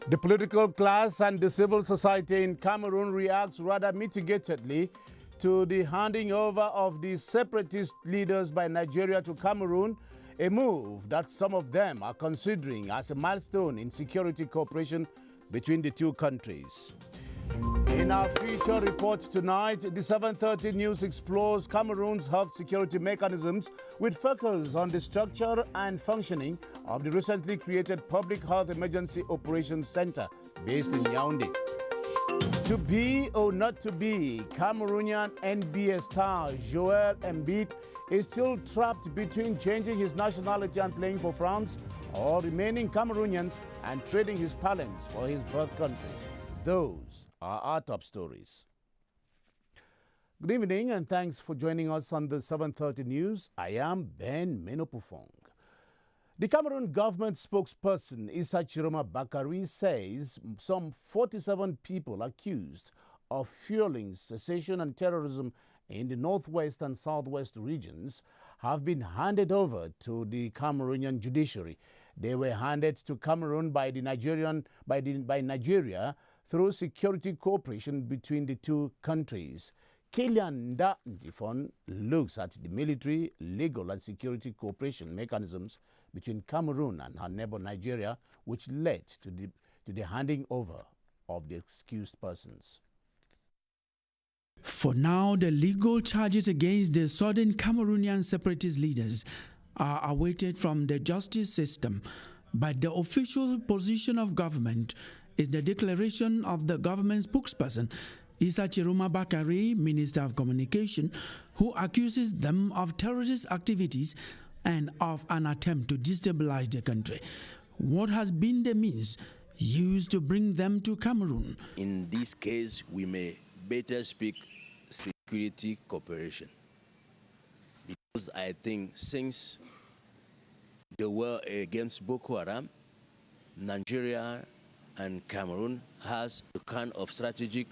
The political class and the civil society in Cameroon reacts rather mitigatedly to the handing over of the separatist leaders by Nigeria to Cameroon, a move that some of them are considering as a milestone in security cooperation between the two countries. In our feature report tonight, the 7:30 News explores Cameroon's health security mechanisms with focus on the structure and functioning of the recently created Public Health Emergency Operations Center based in Yaoundé. To be or not to be, Cameroonian NBA star Joel Embiid is still trapped between changing his nationality and playing for France or remaining Cameroonian and trading his talents for his birth country. Those are our top stories. Good evening and thanks for joining us on the 7:30 News. I am Ben Menopufong. The Cameroon government spokesperson Issa Chiroma Bakari says some 47 people accused of fueling secession and terrorism in the northwest and southwest regions have been handed over to the Cameroonian judiciary. They were handed to Cameroon by Nigeria through security cooperation between the two countries. Kilian Ndifon looks at the military, legal and security cooperation mechanisms between Cameroon and her neighbor Nigeria, which led to the handing over of the accused persons. For now, the legal charges against the southern Cameroonian separatist leaders are awaited from the justice system, but the official position of government is the declaration of the government spokesperson, Issa Chiroma Bakari, Minister of Communication, who accuses them of terrorist activities and of an attempt to destabilize the country. What has been the means used to bring them to Cameroon? In this case, we may better speak security cooperation, because I think since the war against Boko Haram, Nigeria and Cameroon has a kind of strategic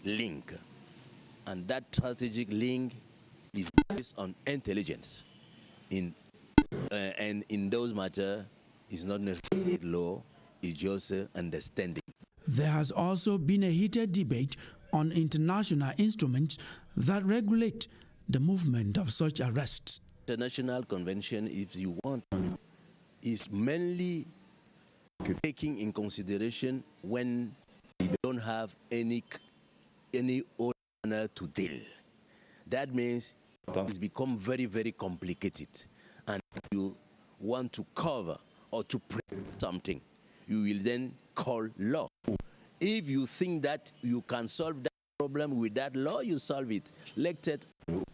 link, and that strategic link is based on intelligence. And in those matters, it's not necessarily law; it's just understanding. There has also been a heated debate on international instruments that regulate the movement of such arrests. International convention, if you want, is mainly taking in consideration when you don't have any owner to deal. That means it's become very, very complicated. And if you want to cover or to prevent something, you will then call law. If you think that you can solve that problem with that law, you solve it. Let's take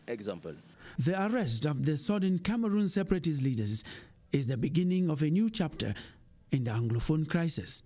example. The arrest of the southern Cameroon separatist leaders is the beginning of a new chapter in the Anglophone crisis.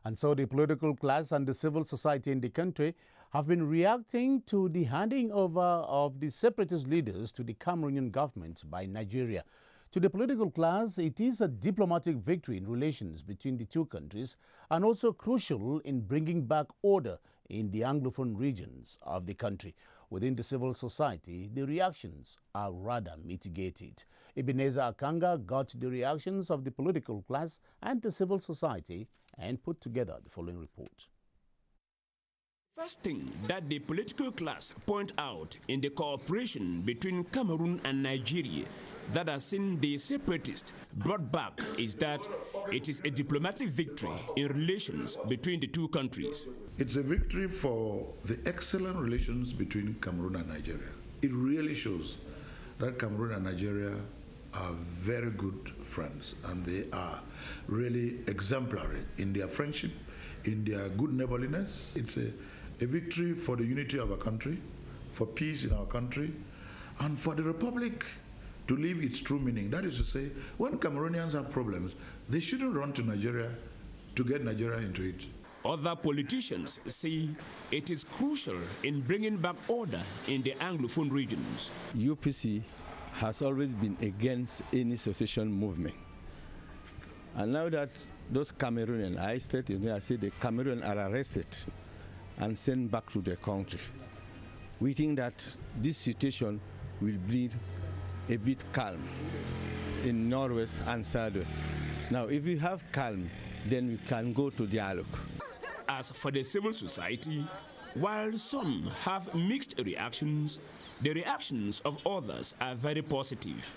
And so the political class and the civil society in the country have been reacting to the handing over of the separatist leaders to the Cameroonian government by Nigeria. To the political class, it is a diplomatic victory in relations between the two countries and also crucial in bringing back order in the Anglophone regions of the country. Within the civil society, the reactions are rather mitigated. Ebenezer Akanga got the reactions of the political class and the civil society and put together the following report. First thing that the political class point out in the cooperation between Cameroon and Nigeria that has seen the separatists brought back is that it is a diplomatic victory in relations between the two countries. It's a victory for the excellent relations between Cameroon and Nigeria. It really shows that Cameroon and Nigeria are very good friends, and they are really exemplary in their friendship, in their good neighborliness. It's a victory for the unity of our country, for peace in our country, and for the Republic to live its true meaning. That is to say, when Cameroonians have problems, they shouldn't run to Nigeria to get Nigeria into it. Other politicians say it is crucial in bringing back order in the Anglophone regions. UPC has always been against any secession movement. And now that those Cameroonians, I say the Cameroonians are arrested and sent back to their country, we think that this situation will bring a bit calm in Northwest and Southwest. Now, if we have calm, then we can go to dialogue. As for the civil society, while some have mixed reactions, the reactions of others are very positive.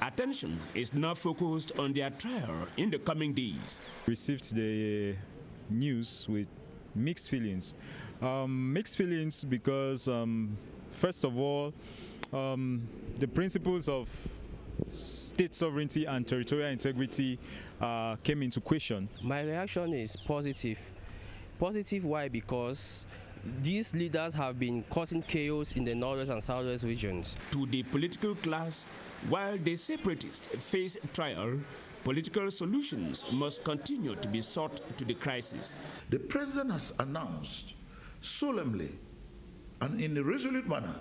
Attention is now focused on their trial in the coming days. Received the news with mixed feelings. Mixed feelings because, first of all, the principles of state sovereignty and territorial integrity came into question. My reaction is positive. Positive, why? Because these leaders have been causing chaos in the northwest and southwest regions. To the political class, while the separatists face trial, political solutions must continue to be sought to the crisis. The president has announced solemnly and in a resolute manner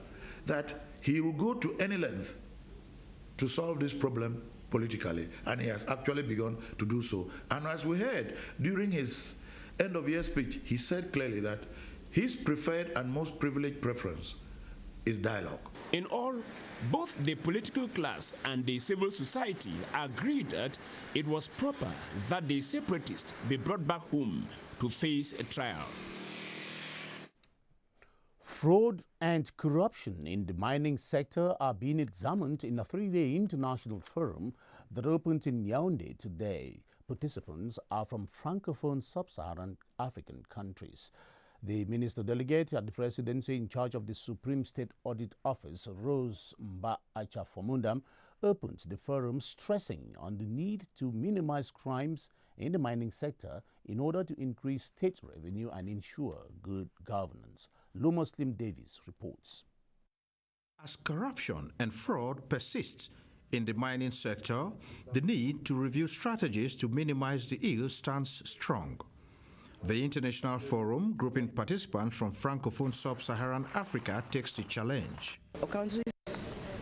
that he will go to any length to solve this problem politically, and he has actually begun to do so. And as we heard during his end-of-year speech, he said clearly that his preferred and most privileged preference is dialogue. In all, both the political class and the civil society agreed that it was proper that the separatists be brought back home to face a trial. Fraud and corruption in the mining sector are being examined in a three-day international forum that opened in Yaoundé today. Participants are from Francophone sub-Saharan African countries. The minister delegate at the presidency in charge of the Supreme State Audit Office, Rose Mba Achafomundam, opened the forum stressing on the need to minimize crimes in the mining sector in order to increase state revenue and ensure good governance. Muslim Davis reports. As corruption and fraud persists in the mining sector, the need to review strategies to minimize the ill stands strong. The International Forum, grouping participants from Francophone sub-Saharan Africa, takes the challenge. Countries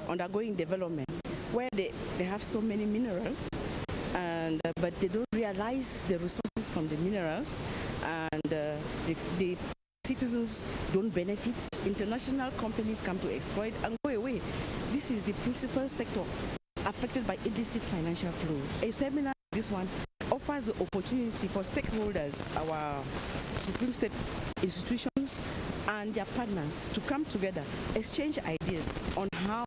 undergoing development where they have so many minerals, but they don't realize the resources from the minerals, and the citizens don't benefit. International companies come to exploit and go away. This is the principal sector affected by illicit financial flow. A seminar like this one offers the opportunity for stakeholders, our Supreme State institutions and their partners to come together, exchange ideas on how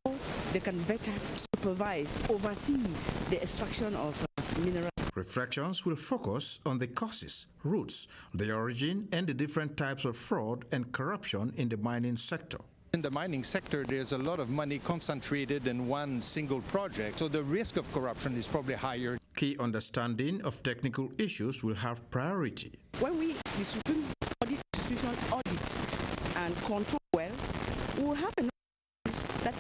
they can better supervise, oversee the extraction of minerals. Reflections will focus on the causes, roots, the origin, and the different types of fraud and corruption in the mining sector. In the mining sector, there's a lot of money concentrated in one single project, so the risk of corruption is probably higher. Key understanding of technical issues will have priority. When the Supreme Audit Institution audit and control well, we will have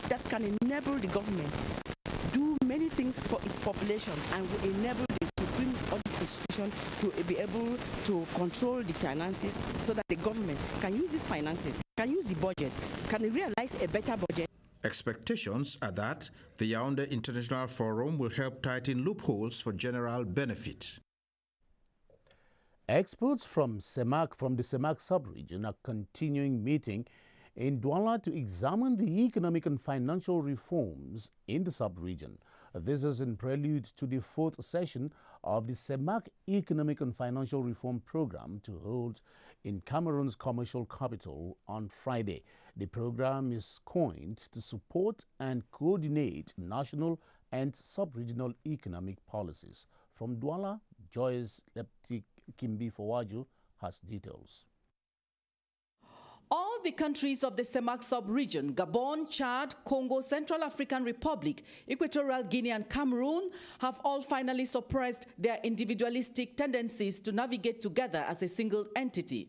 that can enable the government do many things for its population and will enable the Supreme Audit Institution to be able to control the finances so that the government can use these finances, can use the budget, can realize a better budget. Expectations are that the Yaoundé International Forum will help tighten loopholes for general benefit. Experts from the Semak sub-region are continuing meeting in Douala to examine the economic and financial reforms in the sub-region. This is in prelude to the fourth session of the Semak Economic and Financial Reform Program to hold in Cameroon's commercial capital on Friday. The program is coined to support and coordinate national and sub-regional economic policies. From Douala, Joyce Leptik-Kimbi Fawaju has details. All the countries of the Semak sub-region, Gabon, Chad, Congo, Central African Republic, Equatorial Guinea and Cameroon, have all finally suppressed their individualistic tendencies to navigate together as a single entity.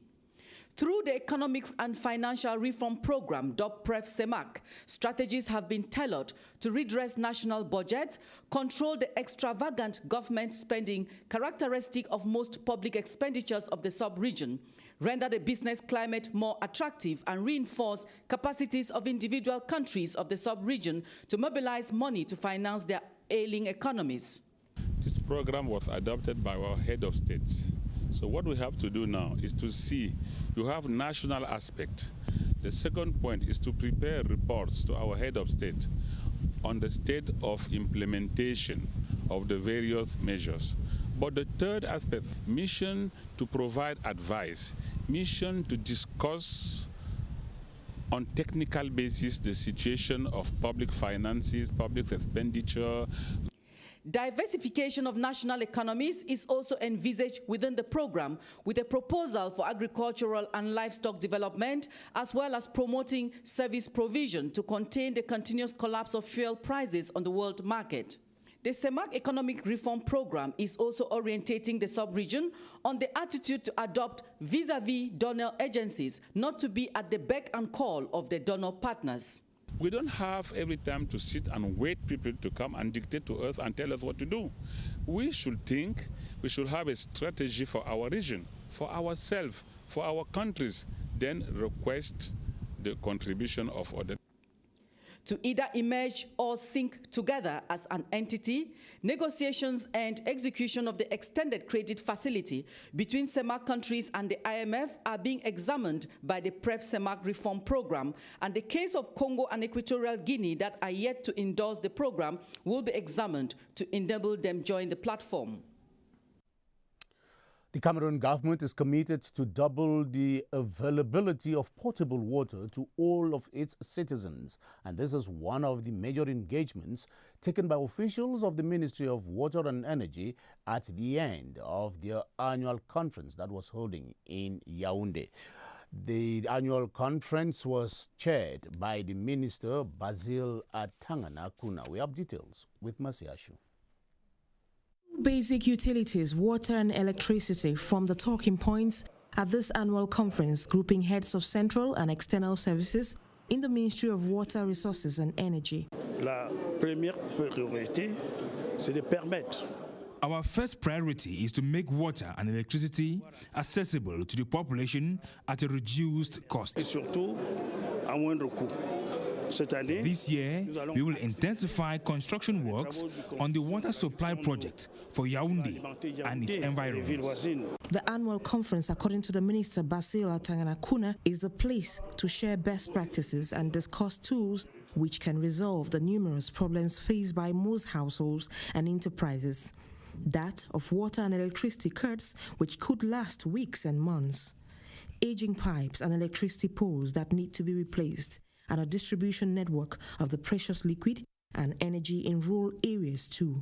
Through the Economic and Financial Reform Program, (PREF Semak), strategies have been tailored to redress national budgets, control the extravagant government spending characteristic of most public expenditures of the sub-region, render the business climate more attractive, and reinforce capacities of individual countries of the sub-region to mobilize money to finance their ailing economies. This program was adopted by our head of state. So what we have to do now is to see, you have national aspect. The second point is to prepare reports to our head of state on the state of implementation of the various measures. But the third aspect, mission to provide advice, mission to discuss on technical basis the situation of public finances, public expenditure. Diversification of national economies is also envisaged within the program, with a proposal for agricultural and livestock development, as well as promoting service provision to contain the continuous collapse of fuel prices on the world market. The CEMAC Economic Reform Program is also orientating the sub-region on the attitude to adopt vis-a-vis donor agencies, not to be at the beck and call of the donor partners. We don't have every time to sit and wait people to come and dictate to us and tell us what to do. We should think, we should have a strategy for our region, for ourselves, for our countries, then request the contribution of others. To either emerge or sink together as an entity, negotiations and execution of the extended credit facility between CEMAC countries and the IMF are being examined by the PREF-CEMAC reform program, and the case of Congo and Equatorial Guinea that are yet to endorse the program will be examined to enable them join the platform. The Cameroon government is committed to double the availability of potable water to all of its citizens. And this is one of the major engagements taken by officials of the Ministry of Water and Energy at the end of their annual conference that was holding in Yaoundé. The annual conference was chaired by the Minister Basil Atangana Kuna. We have details with Mercy Ashu. Basic utilities, water and electricity form the talking points at this annual conference, grouping heads of central and external services in the Ministry of Water, Resources and Energy. La première priorité, c'est de permettre. Our first priority is to make water and electricity accessible to the population at a reduced cost. Et surtout, à moindre coût. This year, we will intensify construction works on the water supply project for Yaoundé and its environs. The annual conference, according to the Minister Basil Atangana Kuna, is the place to share best practices and discuss tools which can resolve the numerous problems faced by most households and enterprises. That of water and electricity cuts, which could last weeks and months. Aging pipes and electricity poles that need to be replaced, and a distribution network of the precious liquid and energy in rural areas too.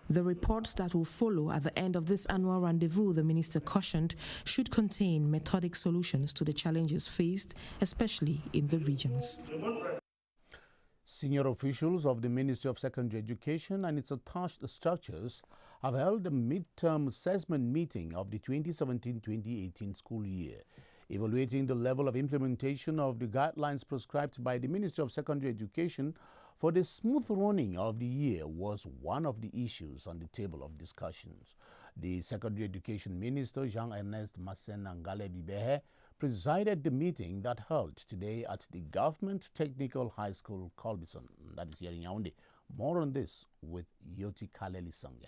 The reports that will follow at the end of this annual rendezvous, the minister cautioned, should contain methodic solutions to the challenges faced, especially in the regions. Senior officials of the Ministry of Secondary Education and its attached structures have held a midterm assessment meeting of the 2017-2018 school year. Evaluating the level of implementation of the guidelines prescribed by the Ministry of Secondary Education for the smooth running of the year was one of the issues on the table of discussions. The Secondary Education Minister, Jean-Ernest Massenangale-Bibehe, presided the meeting that held today at the Government Technical High School, Colbison, that is here in Yaoundé. More on this with Yoti Kaleli Sange.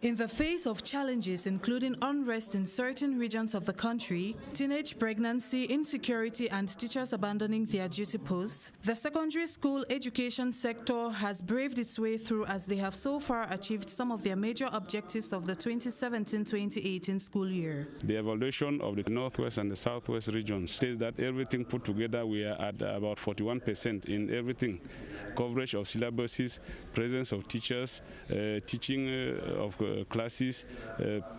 In the face of challenges including unrest in certain regions of the country, teenage pregnancy, insecurity, and teachers abandoning their duty posts, the secondary school education sector has braved its way through as they have so far achieved some of their major objectives of the 2017-2018 school year. The evaluation of the Northwest and the Southwest regions says that everything put together, we are at about 41% in everything. Coverage of syllabuses, presence of teachers, teaching of classes,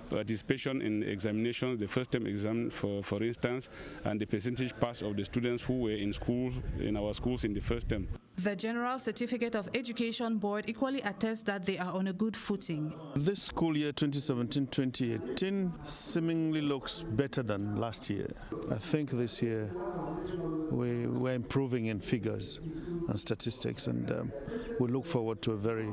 participation in examinations, the first term exam for instance, and the percentage pass of the students who were in school, in our schools in the first term. The General Certificate of Education Board equally attests that they are on a good footing. This school year 2017-2018 seemingly looks better than last year. I think this year we're improving in figures and statistics, and we look forward to a very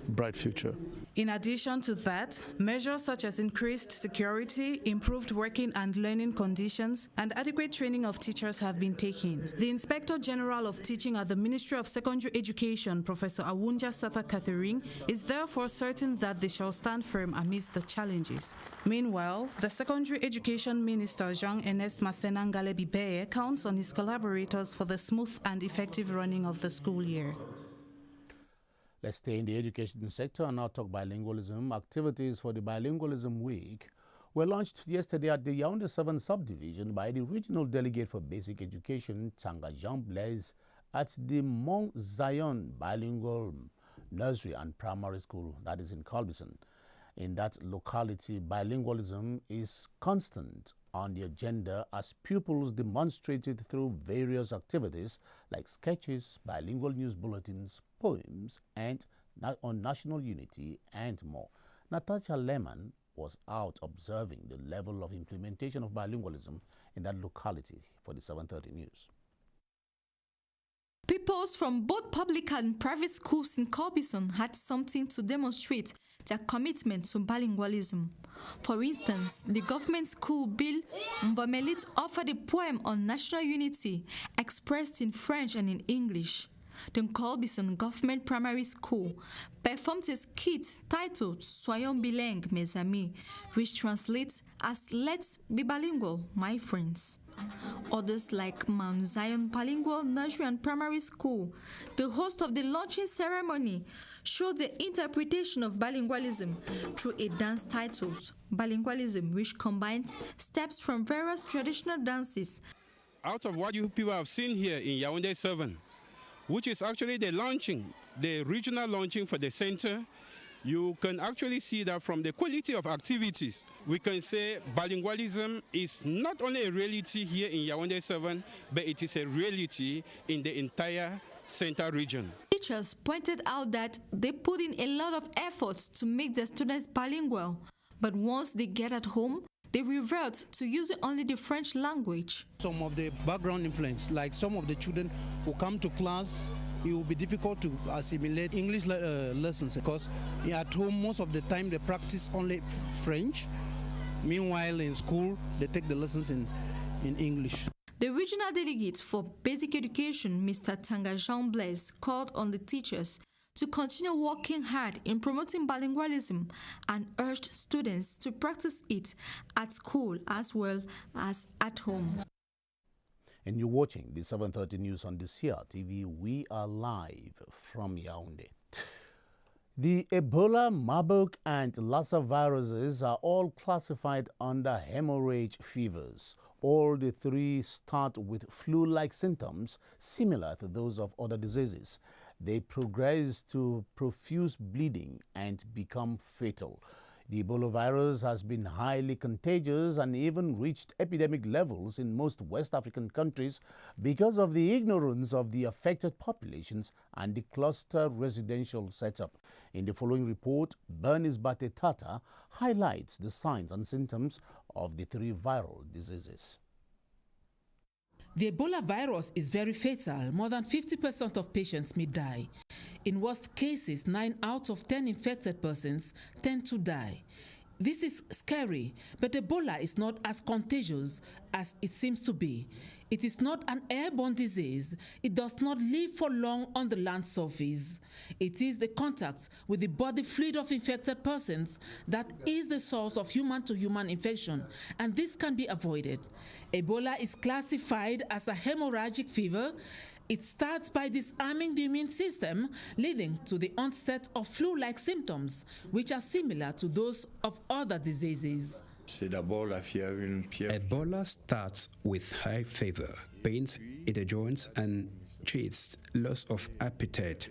bright future. In addition to that, measures such as increased security, improved working and learning conditions, and adequate training of teachers have been taken. The Inspector General of Teaching at the Ministry of Secondary Education, Professor Awunja Sata Catherine, is therefore certain that they shall stand firm amidst the challenges. Meanwhile, the Secondary Education Minister, Jean-Ernest Massenangale-Bibehe, counts on his collaborators for the smooth and effective running of the school year. Let's stay in the education sector and now talk bilingualism. Activities for the Bilingualism Week were launched yesterday at the Yaoundé 7 subdivision by the Regional Delegate for Basic Education, Tanga Jean Blaise, at the Mont Zion Bilingual Nursery and Primary School, that is in Colbison. In that locality, bilingualism is constant on the agenda as pupils demonstrated through various activities like sketches, bilingual news bulletins, poems, and on national unity and more. Natasha Lehman was out observing the level of implementation of bilingualism in that locality for the 7:30 News. Pupils from both public and private schools in Colbison had something to demonstrate their commitment to bilingualism. For instance, the government school Bill Mbomelit offered a poem on national unity expressed in French and in English. The Colbison Government Primary School performed a skit titled Soyons bilingues, mes amis, which translates as Let's be bilingual, my friends. Others like Mount Zion Bilingual Nursery and Primary School, the host of the launching ceremony, showed the interpretation of bilingualism through a dance titled Bilingualism, which combines steps from various traditional dances. Out of what you people have seen here in Yaoundé 7, which is actually the regional launching for the center, you can actually see that from the quality of activities, we can say bilingualism is not only a reality here in Yaoundé 7, but it is a reality in the entire center region. Teachers pointed out that they put in a lot of efforts to make their students bilingual, but once they get at home, they revert to using only the French language. Some of the background influence, like some of the children who come to class, it will be difficult to assimilate English lessons because at home most of the time they practice only French. Meanwhile in school they take the lessons in English. The regional delegate for basic education, Mr. Tanga Jean Blaise, called on the teachers to continue working hard in promoting bilingualism and urged students to practice it at school as well as at home. And you're watching the 7:30 News on the CRTV. We are live from Yaoundé. The Ebola, Marburg, and Lassa viruses are all classified under hemorrhage fevers. All the three start with flu-like symptoms similar to those of other diseases. They progress to profuse bleeding and become fatal. The Ebola virus has been highly contagious and even reached epidemic levels in most West African countries because of the ignorance of the affected populations and the cluster residential setup. In the following report, Bernice Batetata highlights the signs and symptoms of the three viral diseases. The Ebola virus is very fatal. More than 50% of patients may die. In worst cases, 9 out of 10 infected persons tend to die. This is scary, but Ebola is not as contagious as it seems to be. It is not an airborne disease. It does not live for long on the land surface. It is the contact with the body fluid of infected persons that is the source of human-to-human infection, and this can be avoided. Ebola is classified as a hemorrhagic fever. It starts by disarming the immune system, leading to the onset of flu-like symptoms, which are similar to those of other diseases. Ebola starts with high fever, pains in the joints and chest, loss of appetite.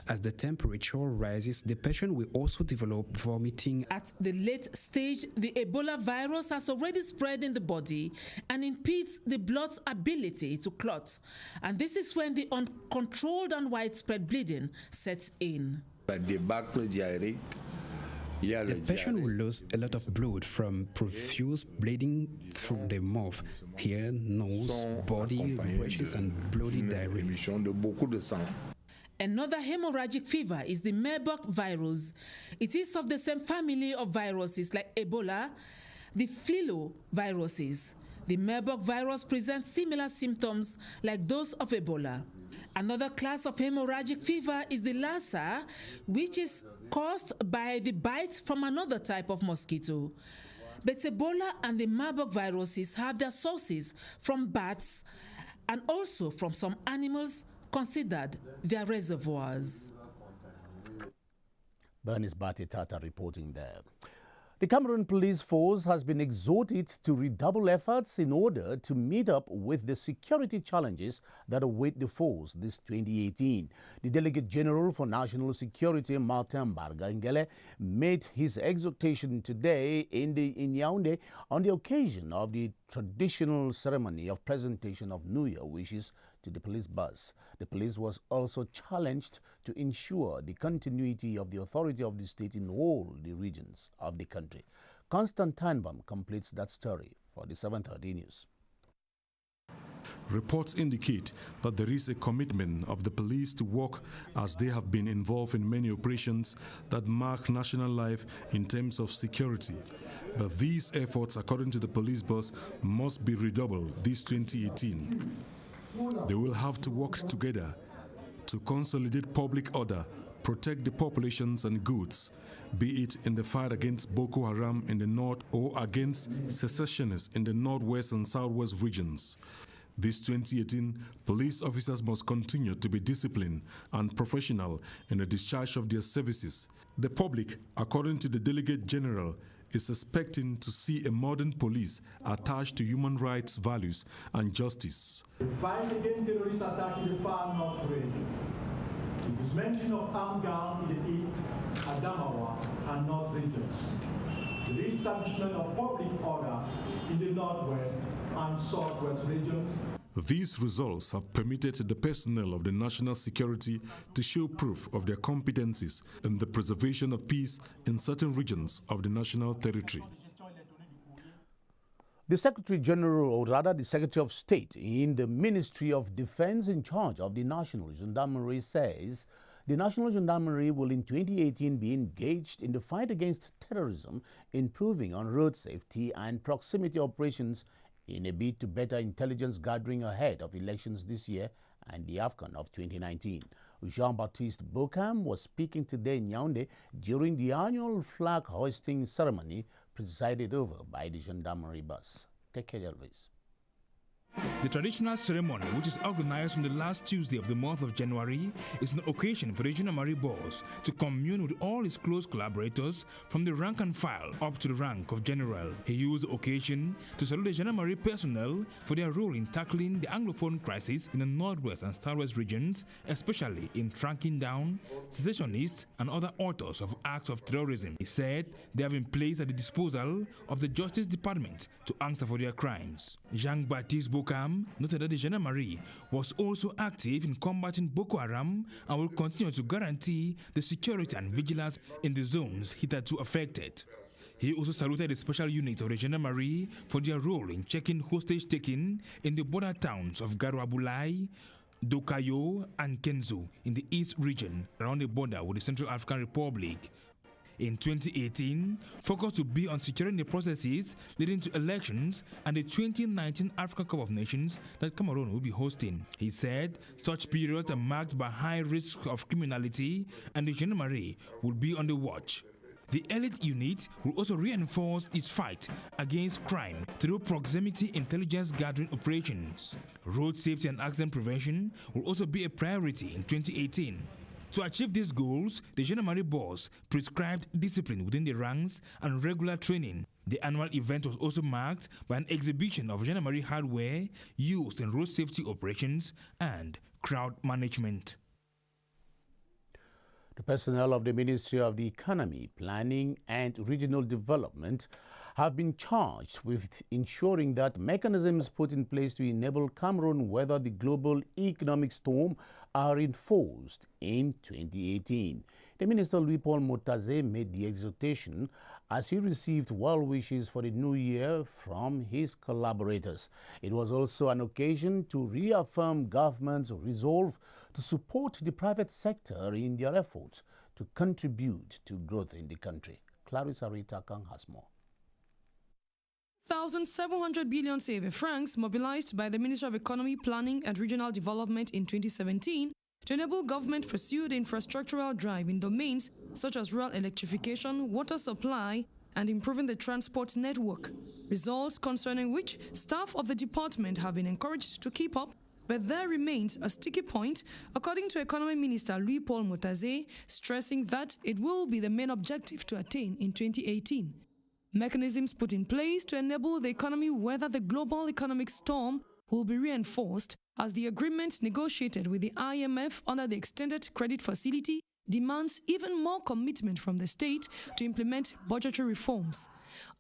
As the temperature rises, the patient will also develop vomiting. At the late stage, the Ebola virus has already spread in the body and impedes the blood's ability to clot. And this is when the uncontrolled and widespread bleeding sets in. The patient will lose a lot of blood from profuse bleeding through the mouth, hair, nose, body, rashes, and bloody diarrhea. Another hemorrhagic fever is the Marburg virus. It is of the same family of viruses like Ebola, the filoviruses. The Marburg virus presents similar symptoms like those of Ebola. Another class of hemorrhagic fever is the Lassa, which is caused by the bite from another type of mosquito. But Ebola and the Marburg viruses have their sources from bats and also from some animals considered their reservoirs. Bernice Bate Tata reporting there. The Cameroon Police Force has been exhorted to redouble efforts in order to meet up with the security challenges that await the force this 2018. The Delegate General for National Security, Martin Bargangele, made his exhortation today in Yaoundé on the occasion of the traditional ceremony of presentation of New Year wishes to the police bus. The police was also challenged to ensure the continuity of the authority of the state in all the regions of the country. Constantine Baum completes that story for the 7:30 News. Reports indicate that there is a commitment of the police to work as they have been involved in many operations that mark national life in terms of security. But these efforts, according to the police boss, must be redoubled this 2018. They will have to work together to consolidate public order, protect the populations and goods, be it in the fight against Boko Haram in the north or against secessionists in the northwest and southwest regions. This 2018, police officers must continue to be disciplined and professional in the discharge of their services. The public, according to the Delegate General, is expecting to see a modern police attached to human rights values and justice. The fight against terrorist attack in the far north region. It is mention of armed guard in the east, Adamawa, and north regions. The re-establishment of public order in the northwest and southwest regions. These results have permitted the personnel of the national security to show proof of their competencies in the preservation of peace in certain regions of the national territory. The Secretary General, or rather the Secretary of State in the Ministry of Defense in charge of the National Gendarmerie says the National Gendarmerie will in 2018 be engaged in the fight against terrorism, improving on road safety and proximity operations in a bid to better intelligence gathering ahead of elections this year and the AFCON of 2019. Jean-Baptiste Bocam was speaking today in Yaoundé during the annual flag hoisting ceremony presided over by the Gendarmerie bus. Take care, Elvis. The traditional ceremony, which is organized on the last Tuesday of the month of January, is an occasion for the Gendarmerie boss to commune with all his close collaborators from the rank and file up to the rank of general. He used the occasion to salute the Gendarmerie personnel for their role in tackling the Anglophone crisis in the northwest and southwest regions, especially in tracking down secessionists and other authors of acts of terrorism. He said they have been placed at the disposal of the Justice Department to answer for their crimes. Jean-Baptiste Bocam noted that the Gendarmerie was also active in combating Boko Haram and will continue to guarantee the security and vigilance in the zones hitherto affected. He also saluted the special units of the Gendarmerie for their role in checking hostage taking in the border towns of Garouabulai, Dokayo and Kenzo in the East region around the border with the Central African Republic. In 2018, focus will be on securing the processes leading to elections and the 2019 African Cup of Nations that Cameroon will be hosting. He said such periods are marked by high risk of criminality and the Gendarmerie will be on the watch. The elite unit will also reinforce its fight against crime through proximity intelligence gathering operations. Road safety and accident prevention will also be a priority in 2018. To achieve these goals, the Gendarmerie boss prescribed discipline within the ranks and regular training. The annual event was also marked by an exhibition of Gendarmerie hardware used in road safety operations and crowd management. The personnel of the Ministry of the Economy, Planning and Regional Development have been charged with ensuring that mechanisms put in place to enable Cameroon weather the global economic storm are enforced in 2018. The Minister Louis-Paul Motaze made the exhortation as he received well wishes for the new year from his collaborators. It was also an occasion to reaffirm government's resolve to support the private sector in their efforts to contribute to growth in the country. Clarissa Rita-Kang has more. 1,700 billion CFA francs mobilized by the Ministry of Economy, Planning and Regional Development in 2017 to enable government pursue the infrastructural drive in domains such as rural electrification, water supply, and improving the transport network. Results concerning which staff of the department have been encouraged to keep up But there remains a sticky point, according to Economy Minister Louis-Paul Motazé, stressing that it will be the main objective to attain in 2018. Mechanisms put in place to enable the economy weather the global economic storm will be reinforced as the agreement negotiated with the IMF under the Extended Credit Facility demands even more commitment from the state to implement budgetary reforms.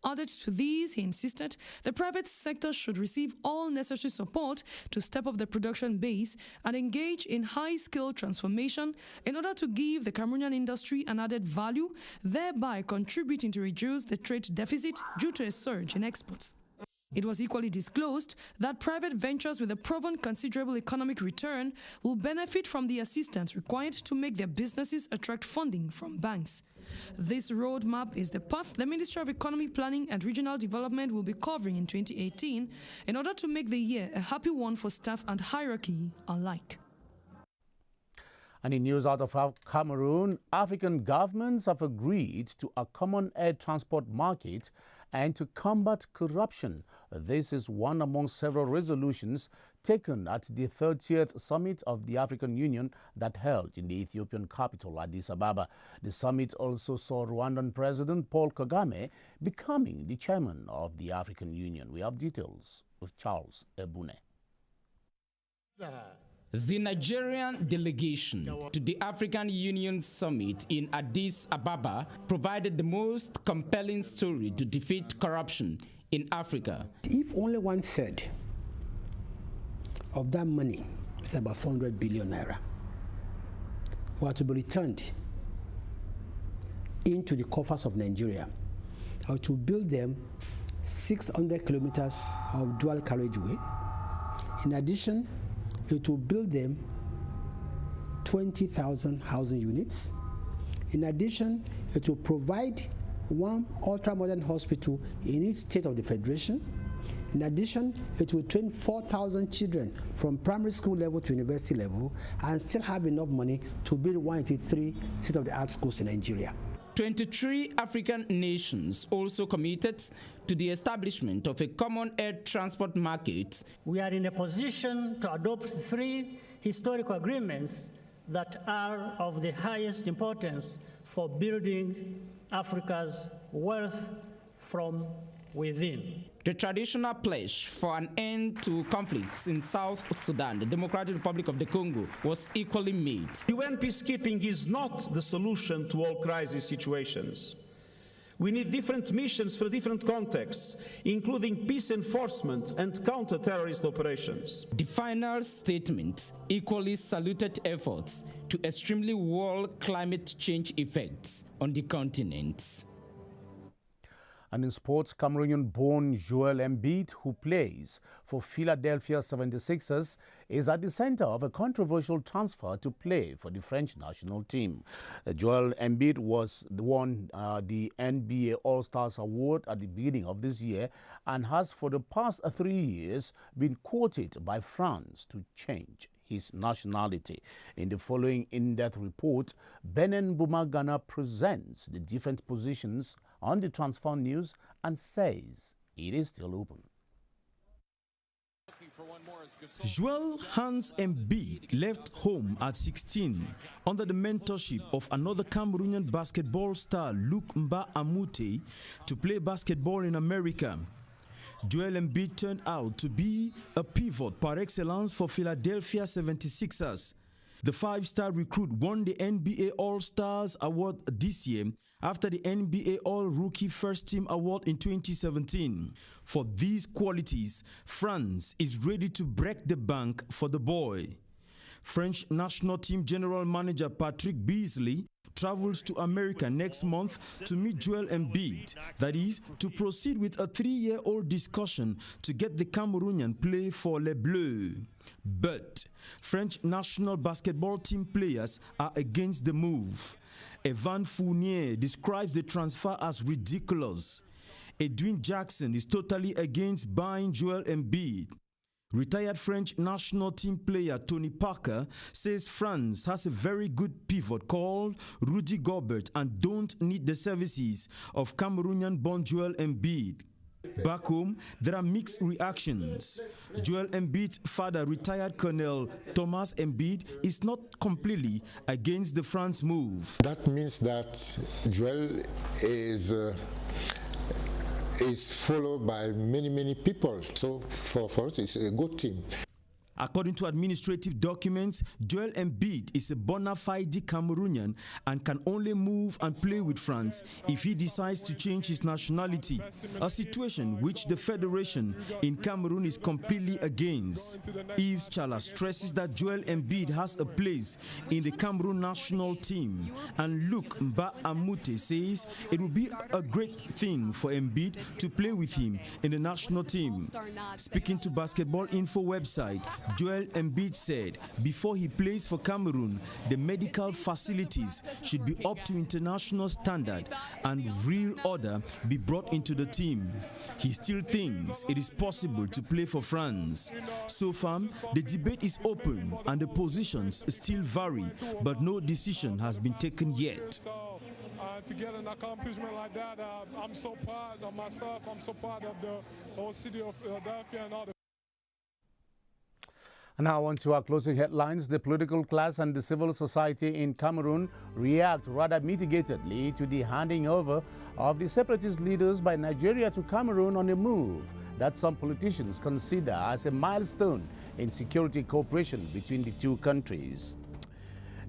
Added to these, he insisted, the private sector should receive all necessary support to step up the production base and engage in high-scale transformation in order to give the Cameroonian industry an added value, thereby contributing to reduce the trade deficit due to a surge in exports. It was equally disclosed that private ventures with a proven considerable economic return will benefit from the assistance required to make their businesses attract funding from banks. This roadmap is the path the Ministry of Economy Planning and Regional Development will be covering in 2018 in order to make the year a happy one for staff and hierarchy alike. And in news out of Cameroon, African governments have agreed to a common air transport market and to combat corruption. This is one among several resolutions taken at the 30th Summit of the African Union that held in the Ethiopian capital, Addis Ababa. The summit also saw Rwandan President Paul Kagame becoming the chairman of the African Union. We have details with Charles Ebune. The Nigerian delegation to the African Union Summit in Addis Ababa provided the most compelling story to defeat corruption in Africa. If only 1/3 of that money, it's about 400 billion naira, were to be returned into the coffers of Nigeria, or to build them 600 kilometers of dual carriageway. In addition, it will build them 20,000 housing units. In addition, it will provide one ultra-modern hospital in each state of the Federation. In addition, it will train 4,000 children from primary school level to university level and still have enough money to build 183 state-of-the-art schools in Nigeria. 23 African nations also committed to the establishment of a common air transport market. We are in a position to adopt 3 historical agreements that are of the highest importance for building Africa's wealth from within. The traditional pledge for an end to conflicts in South Sudan, the Democratic Republic of the Congo, was equally made. UN peacekeeping is not the solution to all crisis situations. We need different missions for different contexts, including peace enforcement and counter-terrorist operations. The final statement equally saluted efforts to extremely world climate change effects on the continent. And in sports, Cameroonian-born Joel Embiid, who plays for Philadelphia 76ers, is at the center of a controversial transfer to play for the French national team. Joel Embiid won the NBA All-Stars Award at the beginning of this year and has for the past 3 years been quoted by France to change his nationality. In the following in-depth report, Benen Bumagana presents the different positions on the transfer news and says it is still open. Joel Hans Embiid left home at 16 under the mentorship of another Cameroonian basketball star, Luc Mba Amute, to play basketball in America. Joel Embiid turned out to be a pivot par excellence for Philadelphia 76ers. The 5-star recruit won the NBA All-Stars Award this year after the NBA All-Rookie First Team Award in 2017. For these qualities, France is ready to break the bank for the boy. French national team general manager Patrick Beasley travels to America next month to meet Joel Embiid, that is, to proceed with a 3-year-old discussion to get the Cameroonian play for Les Bleus. But French national basketball team players are against the move. Evan Fournier describes the transfer as ridiculous. Edwin Jackson is totally against buying Joel Embiid. Retired French national team player Tony Parker says France has a very good pivot called Rudy Gobert and don't need the services of Cameroonian-born Joel Embiid. Back home, there are mixed reactions. Joel Embiid's father, retired Colonel Thomas Embiid, is not completely against the France move. That means that Joel is followed by many people. So for us, it's a good team. According to administrative documents, Joel Embiid is a bona fide Cameroonian and can only move and play with France if he decides to change his nationality, a situation which the Federation in Cameroon is completely against. Yves Chala stresses that Joel Embiid has a place in the Cameroon national team, and Luc Mba Amute says it would be a great thing for Embiid to play with him in the national team. Speaking to Basketball Info website, Joel Embiid said before he plays for Cameroon, the medical facilities should be up to international standard and real order be brought into the team. He still thinks it is possible to play for France. So far, the debate is open and the positions still vary, but no decision has been taken yet. To get an accomplishment like that, I'm so proud of myself. I'm so proud of the whole city of Philadelphia and all the. And now on to our closing headlines. The political class and the civil society in Cameroon react rather mitigatedly to the handing over of the separatist leaders by Nigeria to Cameroon on a move that some politicians consider as a milestone in security cooperation between the two countries.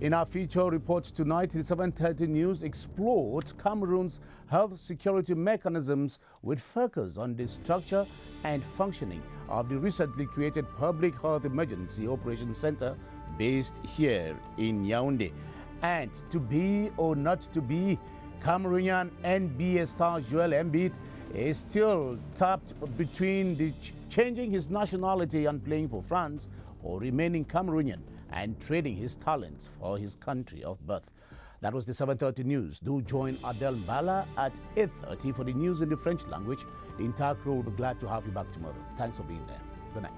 In our feature report tonight, the 7:30 News explored Cameroon's health security mechanisms with focus on the structure and functioning of the recently created Public Health Emergency Operations Center based here in Yaoundé. And to be or not to be, Cameroonian NBA star Joel Embiid is still tapped between changing his nationality and playing for France or remaining Cameroonian and trading his talents for his country of birth. That was the 7:30 News. Do join Adel Mbala at 8:30 for the news in the French language. The entire crew will be glad to have you back tomorrow. Thanks for being there. Good night.